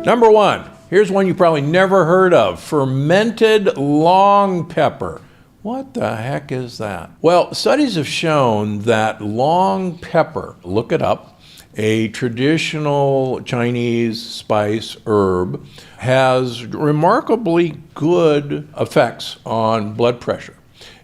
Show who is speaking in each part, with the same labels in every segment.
Speaker 1: Number one, here's one you probably never heard of, fermented long pepper. What the heck is that? Well, studies have shown that long pepper, look it up, a traditional Chinese spice herb, has remarkably good effects on blood pressure.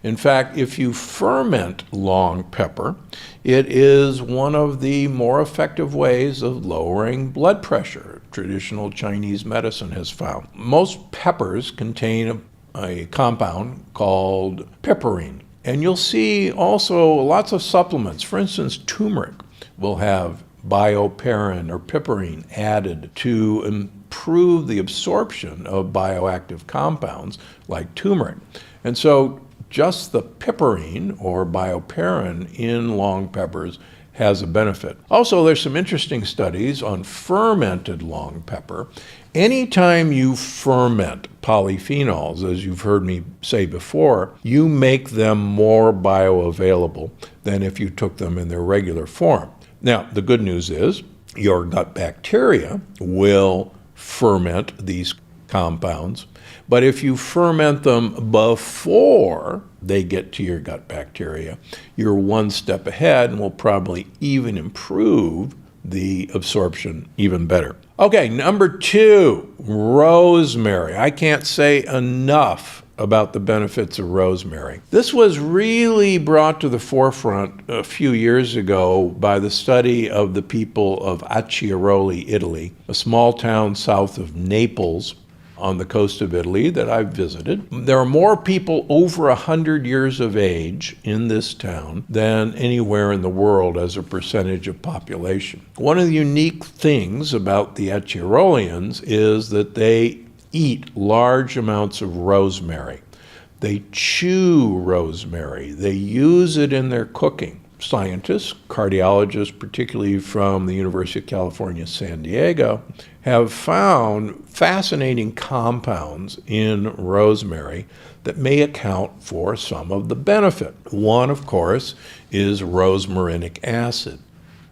Speaker 1: In fact, if you ferment long pepper, it is one of the more effective ways of lowering blood pressure, traditional Chinese medicine has found. Most peppers contain a compound called piperine. And you'll see also lots of supplements. For instance, turmeric will have bioperine or piperine added to improve the absorption of bioactive compounds like turmeric. And so just the piperine or bioperine in long peppers has a benefit. Also, there's some interesting studies on fermented long pepper. Anytime you ferment polyphenols, as you've heard me say before, you make them more bioavailable than if you took them in their regular form. Now, the good news is your gut bacteria will ferment these compounds, but if you ferment them before they get to your gut bacteria, you're one step ahead and will probably even improve the absorption even better. Okay, number two, rosemary. I can't say enough about the benefits of rosemary. This was really brought to the forefront a few years ago by the study of the people of Acciaroli, Italy, a small town south of Naples on the coast of Italy that I've visited. There are more people over 100 years of age in this town than anywhere in the world as a percentage of population. One of the unique things about the Acciarolians is that they eat large amounts of rosemary. They chew rosemary. They use it in their cooking. Scientists, cardiologists, particularly from the University of California, San Diego, have found fascinating compounds in rosemary that may account for some of the benefit. One, of course, is rosmarinic acid.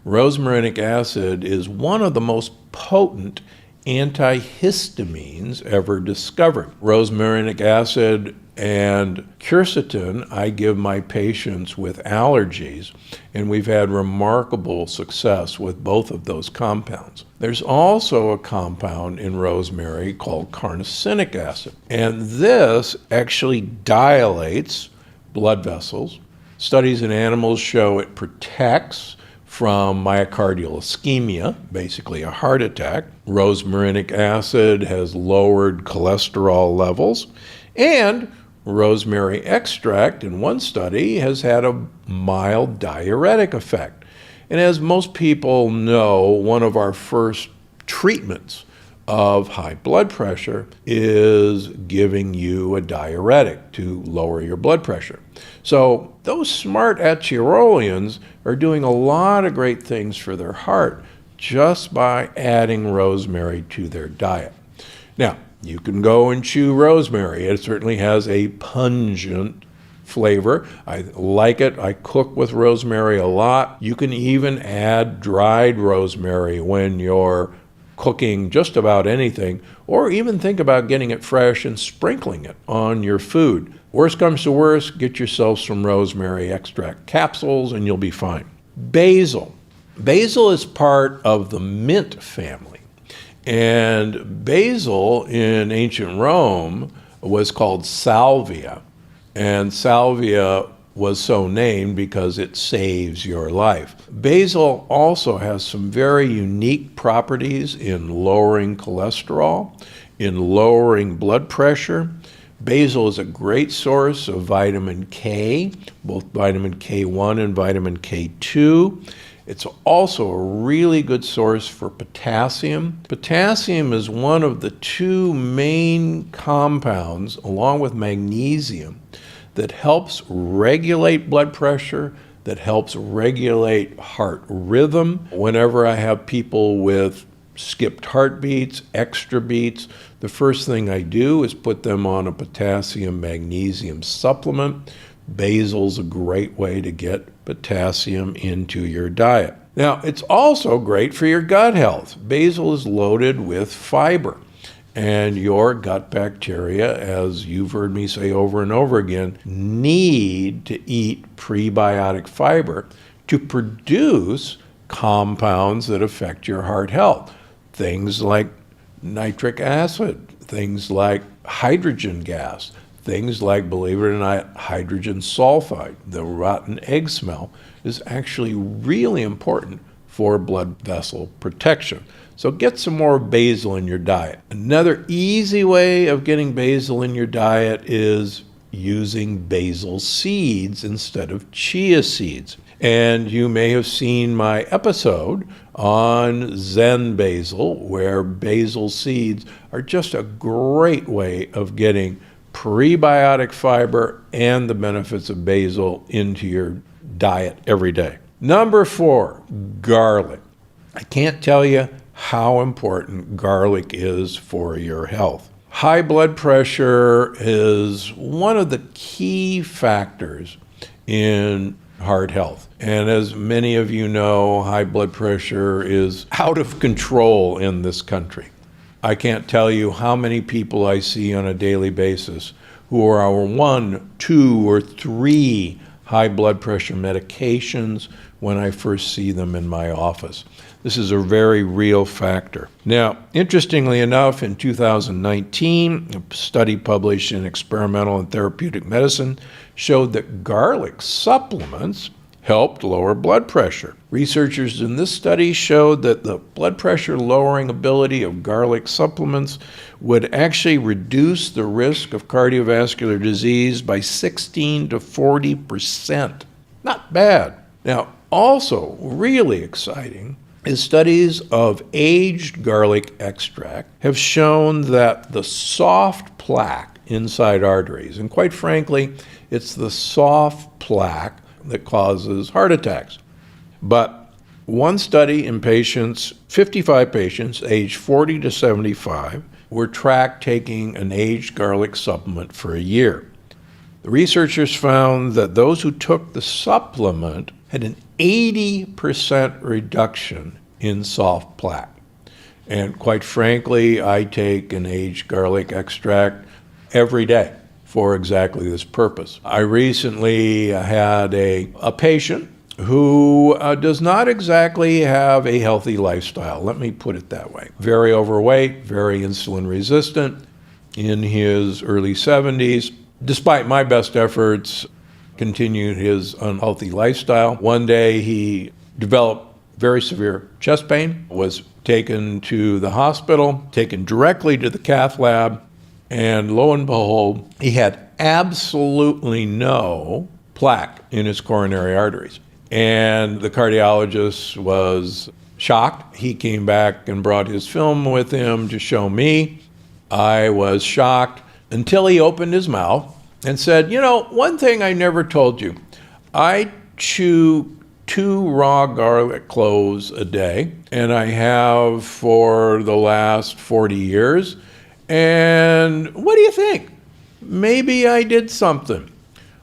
Speaker 1: Rosmarinic acid is one of the most potent antihistamines ever discovered. Rosmarinic acid and quercetin I give my patients with allergies, and we've had remarkable success with both of those compounds. There's also a compound in rosemary called carnosinic acid, and this actually dilates blood vessels. Studies in animals show it protects from myocardial ischemia, basically a heart attack. Rosmarinic acid has lowered cholesterol levels, and rosemary extract, in one study, has had a mild diuretic effect. And as most people know, one of our first treatments of high blood pressure is giving you a diuretic to lower your blood pressure. So those smart Acciarolians are doing a lot of great things for their heart just by adding rosemary to their diet. Now, you can go and chew rosemary. It certainly has a pungent flavor. I like it. I cook with rosemary a lot. You can even add dried rosemary when you're cooking just about anything, or even think about getting it fresh and sprinkling it on your food. Worst comes to worst, get yourself some rosemary extract capsules and you'll be fine. Basil. Basil is part of the mint family. And basil in ancient Rome was called salvia. And salvia was so named because it saves your life. Basil also has some very unique properties in lowering cholesterol, in lowering blood pressure. Basil is a great source of vitamin K, both vitamin K1 and vitamin K2. It's also a really good source for potassium. Potassium is one of the two main compounds, along with magnesium, that helps regulate blood pressure, that helps regulate heart rhythm. Whenever I have people with skipped heartbeats, extra beats, the first thing I do is put them on a potassium magnesium supplement. Basil's a great way to get potassium into your diet. Now, it's also great for your gut health. Basil is loaded with fiber, and your gut bacteria, as you've heard me say over and over again, need to eat prebiotic fiber to produce compounds that affect your heart health. Things like nitric acid, things like hydrogen gas, things like, believe it or not, hydrogen sulfide. The rotten egg smell is actually really important for blood vessel protection. So get some more basil in your diet. Another easy way of getting basil in your diet is using basil seeds instead of chia seeds. And you may have seen my episode on Zen basil, where basil seeds are just a great way of getting prebiotic fiber and the benefits of basil into your diet every day. Number 4, garlic. I can't tell you how important garlic is for your health. High blood pressure is one of the key factors in heart health. And as many of you know, high blood pressure is out of control in this country. I can't tell you how many people I see on a daily basis who are on 1, 2, or 3 high blood pressure medications when I first see them in my office. This is a very real factor. Now, interestingly enough, in 2019, a study published in Experimental and Therapeutic Medicine showed that garlic supplements helped lower blood pressure. Researchers in this study showed that the blood pressure lowering ability of garlic supplements would actually reduce the risk of cardiovascular disease by 16 to 40%. Not bad. Now, also really exciting is studies of aged garlic extract have shown that the soft plaque inside arteries, and quite frankly, it's the soft plaque that causes heart attacks. But one study in patients, 55 patients aged 40 to 75, were tracked taking an aged garlic supplement for a year. The researchers found that those who took the supplement had an 80% reduction in soft plaque. And quite frankly, I take an aged garlic extract every day for exactly this purpose. I recently had a patient who does not exactly have a healthy lifestyle. Let me put it that way. Very overweight, very insulin resistant, in his early 70s. Despite my best efforts, continued his unhealthy lifestyle. One day he developed very severe chest pain, was taken to the hospital, taken directly to the cath lab, and lo and behold, he had absolutely no plaque in his coronary arteries. And the cardiologist was shocked. He came back and brought his film with him to show me. I was shocked until he opened his mouth and said, "You know, one thing I never told you, I chew 2 raw garlic cloves a day, and I have for the last 40 years. And what do you think? Maybe I did something."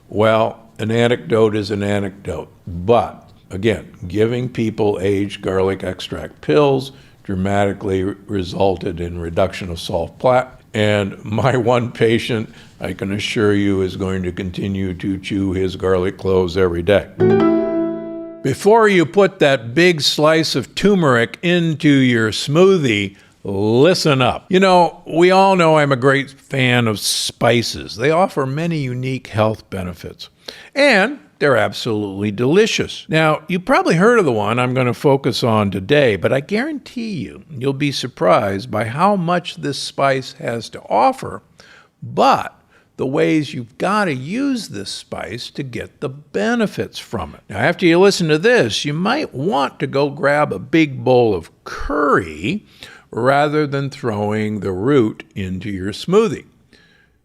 Speaker 1: Well, an anecdote is an anecdote. But again, giving people aged garlic extract pills dramatically resulted in reduction of soft plaque. And my one patient, I can assure you, is going to continue to chew his garlic cloves every day. Before you put that big slice of turmeric into your smoothie, listen up. You know, we all know I'm a great fan of spices. They offer many unique health benefits, and they're absolutely delicious. Now, you probably heard of the one I'm going to focus on today, but I guarantee you'll be surprised by how much this spice has to offer, but the ways you've got to use this spice to get the benefits from it. Now, after you listen to this, you might want to go grab a big bowl of curry rather than throwing the root into your smoothie.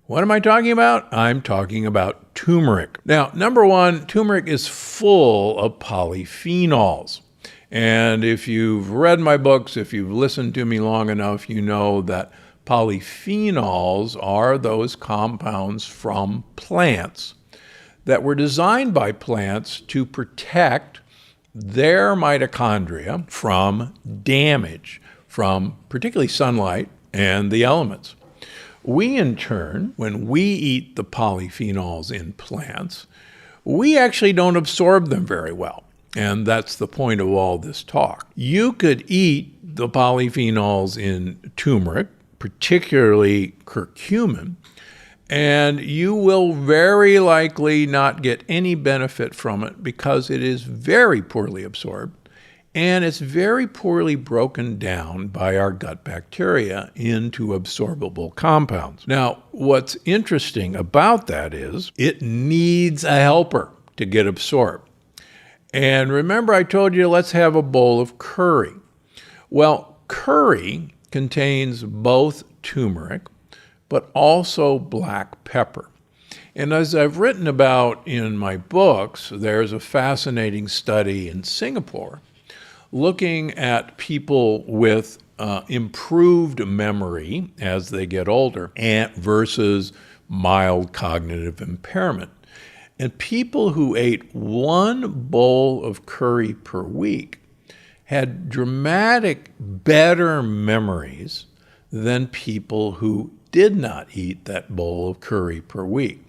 Speaker 1: What am I talking about? I'm talking about turmeric. Now, number one, turmeric is full of polyphenols. And if you've read my books, if you've listened to me long enough, you know that polyphenols are those compounds from plants that were designed by plants to protect their mitochondria from damage from particularly sunlight and the elements. We, in turn, when we eat the polyphenols in plants, we actually don't absorb them very well. And that's the point of all this talk. You could eat the polyphenols in turmeric, particularly curcumin, and you will very likely not get any benefit from it because it is very poorly absorbed and it's very poorly broken down by our gut bacteria into absorbable compounds. Now, what's interesting about that is it needs a helper to get absorbed. And remember I told you let's have a bowl of curry. Well, curry contains both turmeric but also black pepper. And as I've written about in my books, there's a fascinating study in Singapore looking at people with improved memory as they get older versus mild cognitive impairment. And people who ate one bowl of curry per week had dramatic better memories than people who did not eat that bowl of curry per week.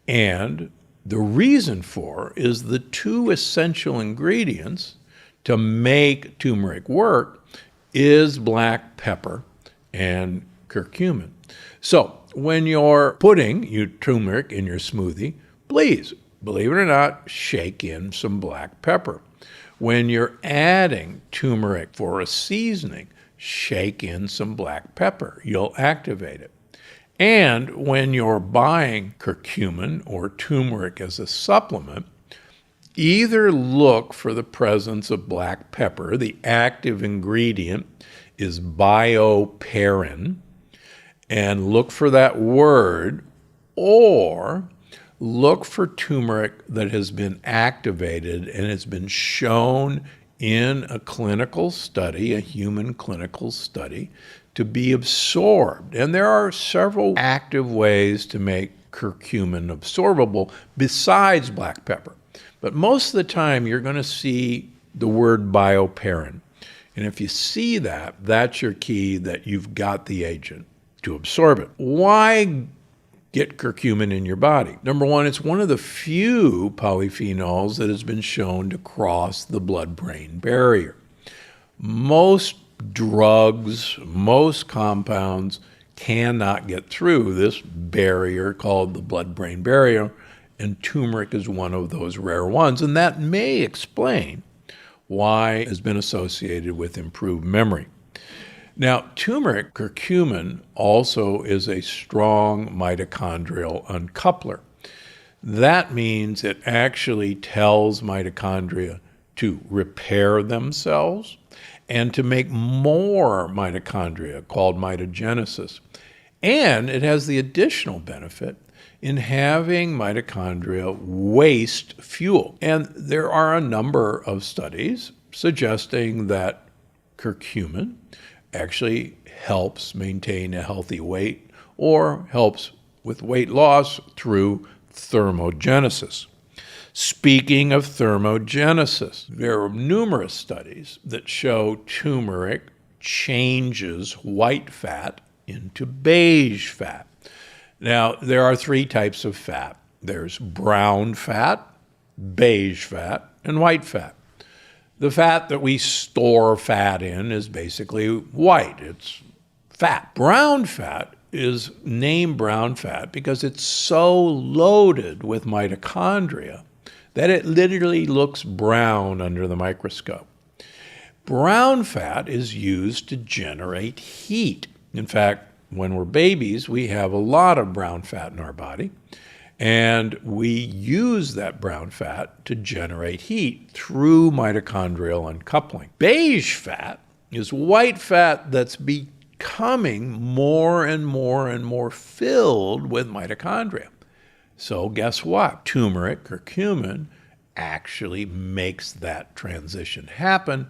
Speaker 1: And the reason for is the two essential ingredients to make turmeric work is black pepper and curcumin. So when you're putting your turmeric in your smoothie, please, believe it or not, shake in some black pepper. When you're adding turmeric for a seasoning, shake in some black pepper. You'll activate it. And when you're buying curcumin or turmeric as a supplement, either look for the presence of black pepper. The active ingredient is bioperin, and look for that word, or look for turmeric that has been activated and has been shown in a clinical study, a human clinical study, to be absorbed. And there are several active ways to make curcumin absorbable besides black pepper. But most of the time, you're going to see the word bioperin. And if you see that, that's your key that you've got the agent to absorb it. Why get curcumin in your body? Number one, it's one of the few polyphenols that has been shown to cross the blood-brain barrier. Most drugs, most compounds cannot get through this barrier called the blood-brain barrier, and turmeric is one of those rare ones, and that may explain why it has been associated with improved memory. Now, turmeric, curcumin, also is a strong mitochondrial uncoupler. That means it actually tells mitochondria to repair themselves and to make more mitochondria, called mitogenesis. And it has the additional benefit in having mitochondria waste fuel. And there are a number of studies suggesting that curcumin actually helps maintain a healthy weight or helps with weight loss through thermogenesis. Speaking of thermogenesis, there are numerous studies that show turmeric changes white fat into beige fat. Now, there are three types of fat. There's brown fat, beige fat, and white fat. The fat that we store fat in is basically white. It's fat. Brown fat is named brown fat because it's so loaded with mitochondria that it literally looks brown under the microscope. Brown fat is used to generate heat. In fact, when we're babies, we have a lot of brown fat in our body, and we use that brown fat to generate heat through mitochondrial uncoupling. Beige fat is white fat that's becoming more and more and more filled with mitochondria. So guess what? Turmeric, curcumin, actually makes that transition happen.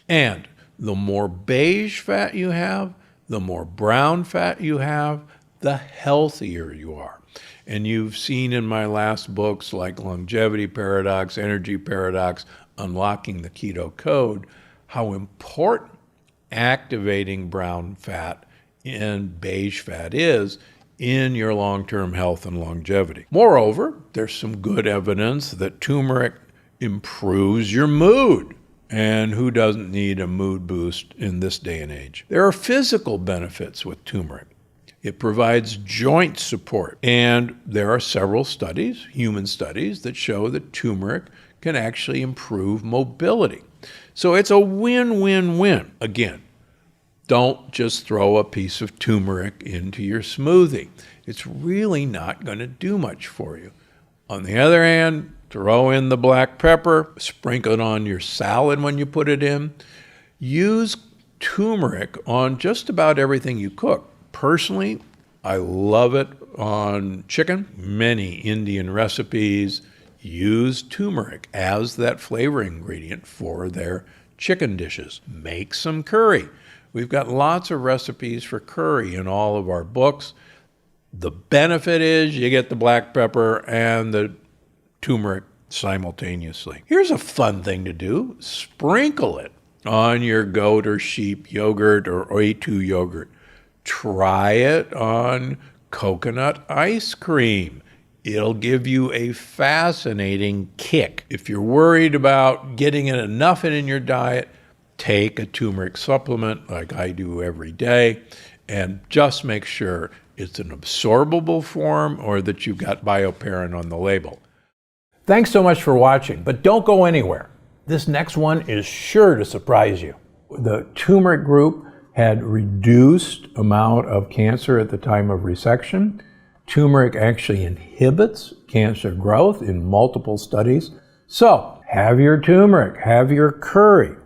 Speaker 1: And the more beige fat you have, the more brown fat you have, the healthier you are. And you've seen in my last books like Longevity Paradox, Energy Paradox, Unlocking the Keto Code, how important activating brown fat and beige fat is in your long-term health and longevity. Moreover, there's some good evidence that turmeric improves your mood. And who doesn't need a mood boost in this day and age? There are physical benefits with turmeric. It provides joint support. And there are several studies, human studies, that show that turmeric can actually improve mobility. So it's a win-win-win. Again, don't just throw a piece of turmeric into your smoothie. It's really not going to do much for you. On the other hand, throw in the black pepper, sprinkle it on your salad when you put it in. Use turmeric on just about everything you cook. Personally, I love it on chicken. Many Indian recipes use turmeric as that flavoring ingredient for their chicken dishes. Make some curry. We've got lots of recipes for curry in all of our books. The benefit is you get the black pepper and the turmeric simultaneously. Here's a fun thing to do. Sprinkle it on your goat or sheep yogurt or A2 yogurt. Try it on coconut ice cream. It'll give you a fascinating kick. If you're worried about getting enough in your diet, take a turmeric supplement like I do every day, and just make sure it's an absorbable form or that you've got bioperine on the label. Thanks so much for watching, but don't go anywhere. This next one is sure to surprise you. The turmeric group had reduced amount of cancer at the time of resection. Turmeric actually inhibits cancer growth in multiple studies. So have your turmeric, have your curry,